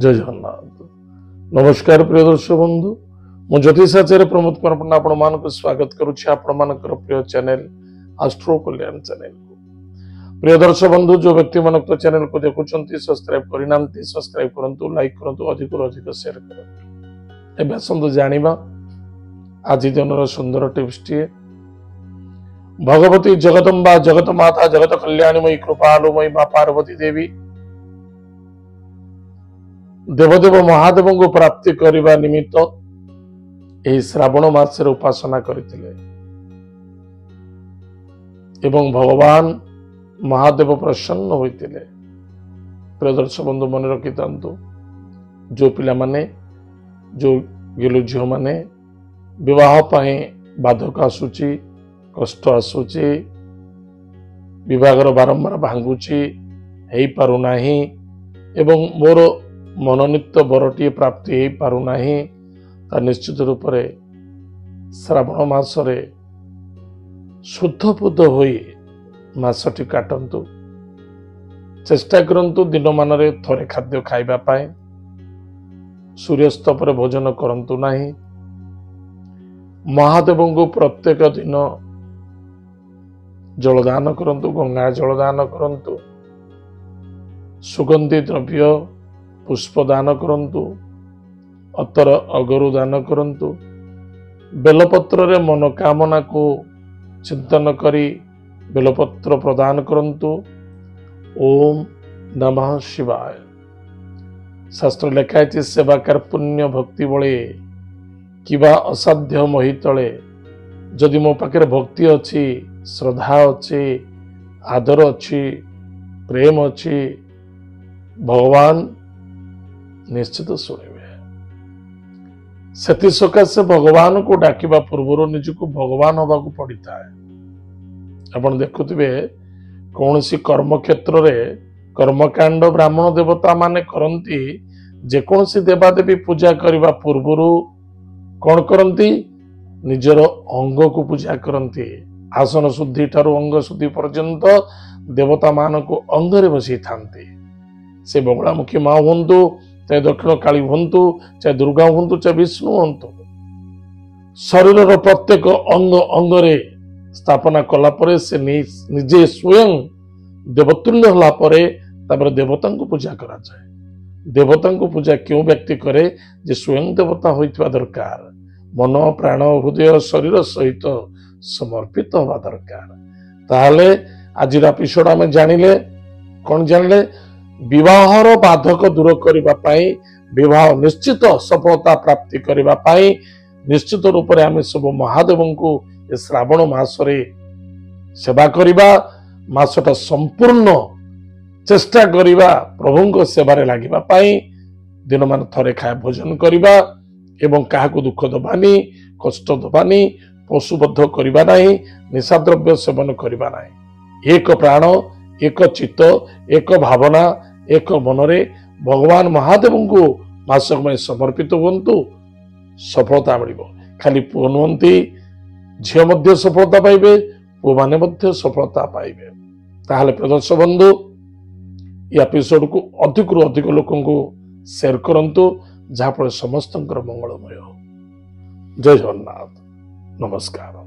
जय जगन्नाथ। नमस्कार प्रिय दर्शक बंधु, मु ज्योतिषाचार्य प्रमोद कुमार पंडा आपण मानक स्वागत करुछि आपण मानकर प्रिय चैनल एस्ट्रो कल्याण चैनल को। प्रिय दर्शक बंधु, जो व्यक्ति मानक तो चैनल को देखुछंती सब्सक्राइब करिनांती सब्सक्राइब करंतु, लाइक करंतु, अधिक अधिक शेयर करंतु। एबे संदो जानिबा आज दिनर सुंदर टिप्स टिए। भगवती जगदम्बा जगत माता जगत कल्याणमयी कृपालुमयी मां पार्वती देवी देवदेव महादेव को प्राप्ति करने निमित्त यही श्रावण मासर उपासना करथिले एवं भगवान महादेव प्रसन्न होइतिले। प्रिय दर्शक बंधु मन रखिथांतु, जो पिला माने जो गेलु झियो माने विवाह पाए बाधक आसुची, कष्ट आसुची, विवाहर बारंबार भांगुची हेई पारु नाही एवं मोर मनोनीत बरटी प्राप्ति हो पारु नाही, ता निश्चित रूप से श्रावण मासरे शुद्धबुद्ध होई मासटी काटंतु। चेष्टा करंतु दिन मानरे थोड़े खाद्य खाइबा पाए, सूर्यास्त पर भोजन करंतु नाही। महादेव को प्रत्येक दिन जलदान करंतु, गंगा जलदान करंतु, सुगंधी द्रव्य पुष्प दान करंतु, अतर अगरु दान करंतु, बेलपत्र रे मनोकामना को चिंतन करी बेलपत्र प्रदान करंतु। ओम नमः शिवाय। शास्त्र लेखाई सेवा कर पुण्य भक्ति बळे किबा असाध्य मोहितले जदि मो पाखे भक्ति अच्छी, श्रद्धा अच्छी, आदर अच्छी, प्रेम अच्छी, भगवान निश्चित शुणवे। से सकाशे भगवान को डाकिबा पूर्व निजको भगवान हवा को पड़ी था। आपण देखुथिबे कौन सी कर्म क्षेत्र रे कर्मकांड ब्राह्मण देवता माने करंती, जेकोसी देवादेवी पूजा करने पूर्व कौन करंती, निजर अंग को पूजा करंती। आसन शुद्धि ठारू अंग शुद्धि पर्यंत देवता मान को अंगरे बसई थांती। से बगलामुखी माँ हुंतु, चाहे दक्षिण काली हुंतु, चाहे दुर्गा हुंतु, चाहे विष्णु हुंतु, शरीर प्रत्येक अंग अंगरे स्थापना कला परे से निजे स्वयं देवतुल्य होला परे तापर देवता को पूजा करा जाए। देवता को पूजा क्यों व्यक्ति करे, जे स्वयं देवता होइतबा दरकार, मन प्राण हृदय शरीर सहित समर्पित होगा दरकार। ताहले आज एपिसोड आम जानिले कौन जानिले, विवाहर बाधक दूर करने, विवाह निश्चित सफलता प्राप्ति करने निश्चित रूप से आम सब महादेव को श्रावण मासरे सेवा करवा, मासटा संपूर्ण चेष्टा करवा प्रभु को सेवारे लगे, दिन मान थरे खाए भोजन करवा एवं क्या दुख दबानी, कष्ट दबानी, पशुबद्ध करवा नहीं, निशाद्रव्य सेवन करवा नहीं। एक प्राण, एक चित्त, एक भावना, एक मनरे भगवान महादेव को मासक में समर्पित हुंतु, सफलता मिल। खाली पुओ नुहति, झील मध्य सफलता पाइबे, पुओ माने मध्य सफलता पाइबे। ताहले प्रदर्शक बंधु ये एपिसोड को अधिक रु अधिक लोक को शेयर करंतु, जहां पर समस्त मंगलमय हो। जय जगन्नाथ। नमस्कार।